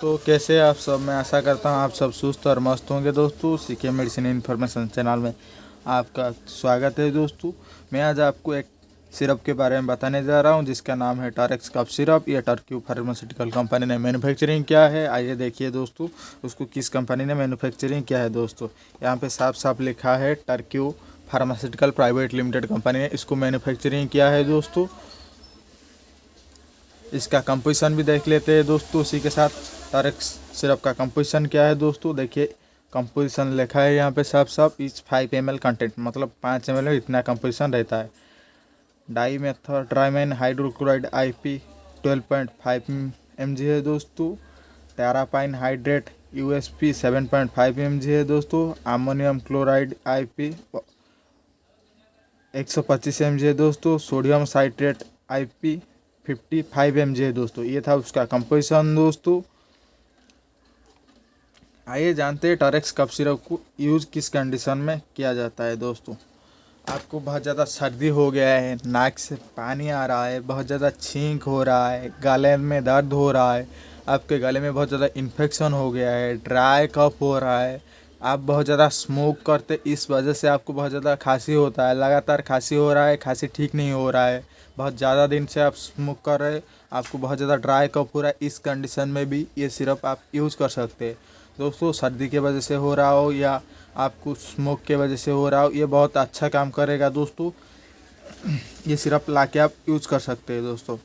दोस्तों कैसे आप सब। मैं आशा करता हूँ आप सब सुस्त और मस्त होंगे। दोस्तों सीके मेडिसिन इन्फॉर्मेशन चैनल में आपका स्वागत है। दोस्तों मैं आज आपको एक सिरप के बारे में बताने जा रहा हूँ जिसका नाम है टॉरेक्स कफ सिरप। यह टर्क्यू फार्मास्यूटिकल कंपनी ने मैन्युफैक्चरिंग किया है। आइए देखिए दोस्तों उसको किस कंपनी ने मैन्युफैक्चरिंग किया है। दोस्तों यहाँ पे साफ साफ लिखा है टर्क्यू फार्मास्यूटिकल प्राइवेट लिमिटेड कंपनी ने इसको मैन्युफैक्चरिंग किया है। दोस्तों इसका कंपोजिशन भी देख लेते हैं दोस्तों। उसी के साथ टॉरेक्स सिरप का कंपोजिशन क्या है दोस्तों देखिए। कंपोजिशन लिखा है यहाँ पे साफ साफ इच 5 ml कंटेंट, मतलब 5 ml में इतना कंपोजिशन रहता है। डाई मेथोट्राइमेन हाइड्रोक्लोराइड IP 12.5 mg है दोस्तों। टेरापाइन हाइड्रेट USP 7.5 mg है दोस्तों। अमोनियम क्लोराइड IP 125 mg है दोस्तों। सोडियम साइट्रेट IP 55 mg है दोस्तों। ये था उसका कंपोजिशन दोस्तों। आइए जानते हैं टॉरेक्स कफ सिरप को यूज़ किस कंडीशन में किया जाता है। दोस्तों आपको बहुत ज़्यादा सर्दी हो गया है, नाक से पानी आ रहा है, बहुत ज़्यादा छींक हो रहा है, गले में दर्द हो रहा है, आपके गले में बहुत ज़्यादा इन्फेक्शन हो गया है, ड्राई कफ हो रहा है, आप बहुत ज़्यादा स्मोक करते इस वजह से आपको बहुत ज़्यादा खांसी होता है, लगातार खांसी हो रहा है, खांसी ठीक नहीं हो रहा है, बहुत ज़्यादा दिन से आप स्मोक कर रहे हैं, आपको बहुत ज़्यादा ड्राई कफ हो रहा है, इस कंडीशन में भी ये सिरप आप यूज़ कर सकते हैं। दोस्तों सर्दी की वजह से हो रहा हो या आपको स्मोक के वजह से हो रहा हो, ये बहुत अच्छा काम करेगा दोस्तों। ये सिरप ला के आप यूज़ कर सकते हैं। दोस्तों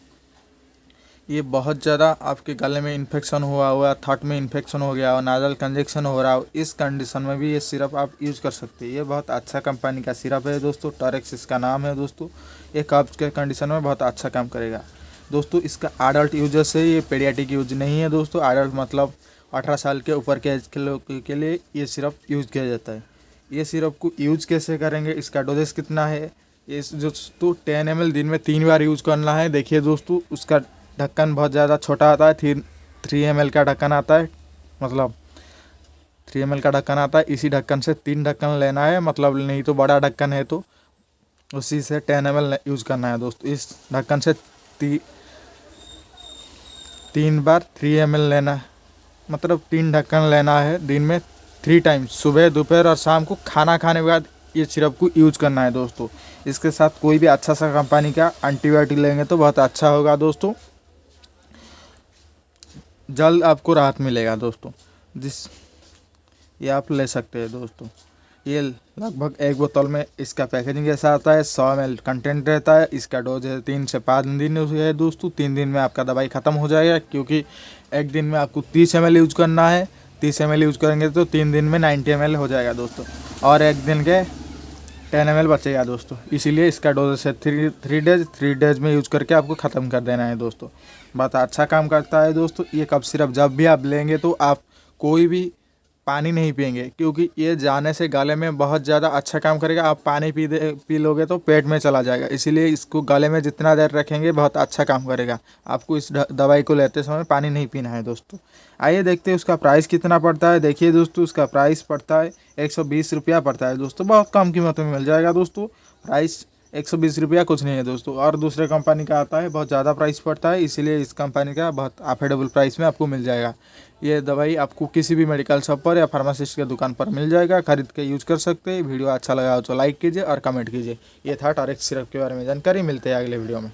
ये बहुत ज़्यादा आपके गले में इन्फेक्शन हुआ थ्रोट में इन्फेक्शन हो गया हो, नाजल कंजेक्शन हो रहा हो, इस कंडीशन में भी ये सिरप आप यूज़ कर सकते हैं। ये बहुत अच्छा कंपनी का सिरप है दोस्तों, टॉरेक्स इसका नाम है दोस्तों। ये कब्ज के कंडीशन में बहुत अच्छा काम करेगा दोस्तों। इसका एडल्ट यूजर्स है, ये पेडियाट्रिक यूज नहीं है दोस्तों। एडल्ट मतलब 18 साल के ऊपर के एज के लोग के लिए ये सिरप यूज़ किया जाता है। ये सिरप को यूज़ कैसे करेंगे, इसका डोजेस कितना है, ये दोस्तों 10 ml दिन में 3 बार यूज़ करना है। देखिए दोस्तों उसका ढक्कन बहुत ज़्यादा छोटा आता है, 3 ml का ढक्कन आता है, मतलब 3 ml का ढक्कन आता है। इसी ढक्कन से 3 ढक्कन लेना है, मतलब नहीं तो बड़ा ढक्कन है तो उसी से 10 ml यूज़ करना है दोस्तों। इस ढक्कन से 3 बार 3 ml लेना है, मतलब 3 ढक्कन लेना है दिन में 3 टाइम्स, सुबह दोपहर और शाम को खाना खाने के बाद ये सिरप को यूज़ करना है दोस्तों। इसके साथ कोई भी अच्छा सा कंपनी का एंटीबायोटिक लेंगे तो बहुत अच्छा होगा दोस्तों, जल्द आपको राहत मिलेगा दोस्तों। ये आप ले सकते हैं दोस्तों। ये लगभग एक बोतल में इसका पैकेजिंग ऐसा आता है, 100 ml कंटेंट रहता है। इसका डोज है 3 से 5 दिन है दोस्तों। 3 दिन में आपका दवाई ख़त्म हो जाएगा, क्योंकि एक दिन में आपको 30 ml यूज़ करना है। 30 ml यूज़ करेंगे तो 3 दिन में 90 ml हो जाएगा दोस्तों, और एक दिन के 10 ml बचेगा दोस्तों। इसीलिए इसका डोज है 3 डेज में यूज़ करके आपको ख़त्म कर देना है दोस्तों। बहुत अच्छा काम करता है दोस्तों। ये कफ सिरप जब भी आप लेंगे तो आप कोई भी पानी नहीं पिएंगे, क्योंकि ये जाने से गले में बहुत ज़्यादा अच्छा काम करेगा। आप पानी पी लोगे तो पेट में चला जाएगा, इसीलिए इसको गले में जितना देर रखेंगे बहुत अच्छा काम करेगा। आपको इस दवाई को लेते समय पानी नहीं पीना है दोस्तों। आइए देखते हैं उसका प्राइस कितना पड़ता है। देखिए दोस्तों उसका प्राइस पड़ता है 120 रुपया पड़ता है दोस्तों। बहुत कम कीमत में मिल जाएगा दोस्तों। प्राइस 120 रुपया कुछ नहीं है दोस्तों। और दूसरे कंपनी का आता है बहुत ज़्यादा प्राइस पड़ता है, इसीलिए इस कंपनी का बहुत अफोर्डेबल प्राइस में आपको मिल जाएगा। ये दवाई आपको किसी भी मेडिकल शॉप पर या फार्मासिस्ट के दुकान पर मिल जाएगा, खरीद के यूज़ कर सकते हैं। वीडियो अच्छा लगा हो तो लाइक कीजिए और कमेंट कीजिए। ये था टॉरेक्स सिरप के बारे में जानकारी। मिलते हैं अगले वीडियो में।